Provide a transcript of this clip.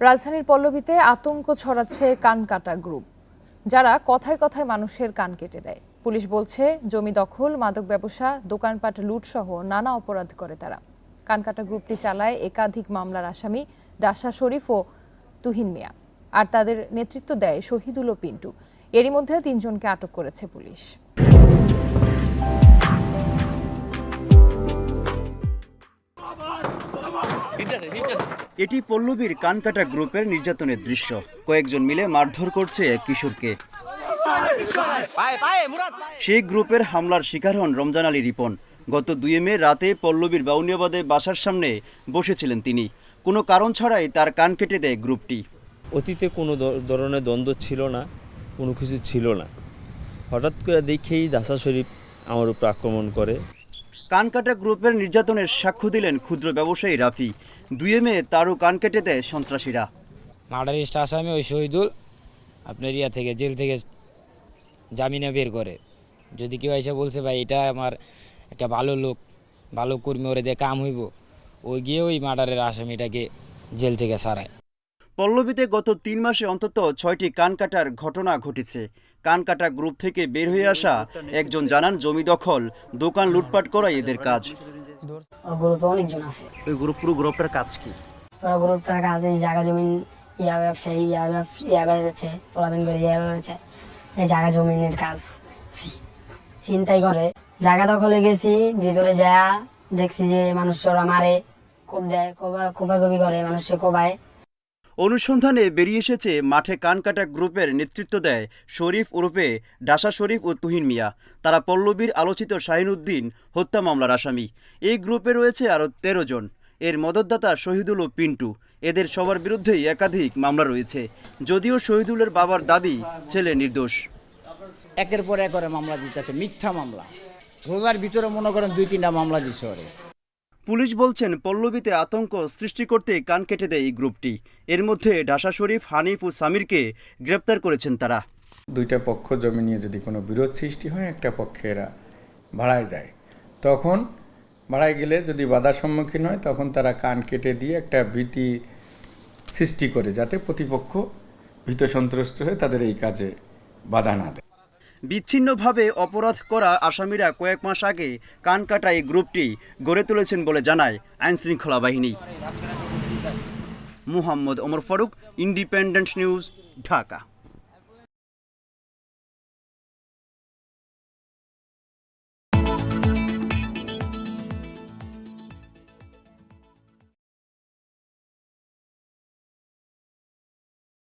রাজধানীর পল্লবীতে আতঙ্ক ছড়াচ্ছে কানকাটা গ্রুপ, যারা কথায় কথায় মানুষের কান কেটে দেয়। পুলিশ বলছে জমি দখল, মাদক ব্যবসা, দোকানপাট লুট সহ নানা অপরাধ করে তারা। কানকাটা গ্রুপটি চালায় একাধিক মামলার আসামি ডাসা শরীফ ও তুহিন মিয়া, আর তাদের নেতৃত্ব দেয় শহীদুল ও পিন্টু। এরই মধ্যে ৩ জনকে আটক করেছে পুলিশ। এটি পল্লবীর কানকাটা গ্রুপের নির্যাতনের দৃশ্য। কয়েকজন মিলে মারধর করছে এক কিশোরকে। সেই গ্রুপের হামলার শিকার হন রমজান আলী রিপন। গত 2 মে রাতে পল্লবীর বাউনিয়াবাদে বাসার সামনে বসেছিলেন তিনি। কোনো কারণ ছাড়াই তার কান কেটে দেয় গ্রুপটি। অতীতে কোনো ধরনের দ্বন্দ্ব ছিল না, কোনো কিছু ছিল না। হঠাৎ করে দেখেই ডাসা শরীফ আমার উপর আক্রমণ করে। কানকাটা গ্রুপের নির্যাতনের সাক্ষ্য দিলেন ক্ষুদ্র ব্যবসায়ী রাফি। 2 মে তারও কান কেটে দেয় সন্ত্রাসীরা। মার্ডারিস্ট আসামি ওই শহীদুল আপনার থেকে জেল থেকে জামিনে বের করে। যদি কেউ এসে বলছে ভাই এটা আমার একটা ভালো লোক, ভালো কর্মী, ওরে দিয়ে কাম হইব, ওই গিয়ে ওই মার্ডারের আসামিটাকে জেল থেকে ছাড়ায়। পল্লবীতে গত 3 মাসে অন্তত 6টি কানকাটার ঘটনা ঘটেছে। কানকাটা গ্রুপ থেকে বের হয়ে আসা একজন জানান জমি দখল, দোকান লুটপাট করাই এদের কাজ। গ্রুপে অনেকজন আছে। ওই গ্রুপের কাজ কি? ওরা গ্রুপটার কাজ এই জায়গা জমি ব্যবসায়ী বেচে, প্রলাপন করে বেচে, এই জায়গা জমিনের কাজ চিন্তাই করে। জায়গা দখলে গেছি, ভিতরে যায়া দেখছি যে মানুষরা মারে, কোপ দেয়, কোপাকুপি করে, মানুষকে কোপায়। অনুসন্ধানে বেরিয়ে এসেছে মাঠে কানকাটা গ্রুপের নেতৃত্ব দেয় শরীফ ওরফে ডাসা শরীফ ও তুহিন মিয়া। তারা পল্লবীর আলোচিত শাহিনউদ্দিন হত্যা মামলার আসামি। এই গ্রুপে রয়েছে আরও 13 জন। এর মদতদাতা শহীদুল ও পিন্টু। এদের সবার বিরুদ্ধেই একাধিক মামলা রয়েছে। যদিও শহীদুলের বাবার দাবি ছেলে নির্দোষ। একের পর এক করে মামলা দিতেছে, মিথ্যা মামলা। রোজার ভিতরে মনে করেন 2-3টা মামলা দিচ্ছে ওরে। পুলিশ বলছেন পল্লবীতে আতঙ্ক সৃষ্টি করতে কান কেটে দেয় এই গ্রুপটি। এর মধ্যে ডাসা শরীফ, হানিফ ও সামিরকে গ্রেপ্তার করেছেন তারা। 2টা পক্ষ জমি নিয়ে যদি কোনো বিরোধ সৃষ্টি হয়, একটা পক্ষে এরা ভাড়ায় যায়। তখন ভাড়ায় গেলে যদি বাধার সম্মুখীন হয়, তখন তারা কান কেটে দিয়ে একটা ভীতি সৃষ্টি করে, যাতে প্রতিপক্ষ ভীত সন্ত্রস্ত হয়ে তাদের এই কাজে বাধা না দেয়। বিচ্ছিন্নভাবে অপরাধ করা আসামিরা কয়েক মাস আগে কানকাটা এই গ্রুপটি গড়ে তুলেছেন বলে জানায় আইনশৃঙ্খলা বাহিনী। Muhammad Omar Faruk, independent news, Dhaka.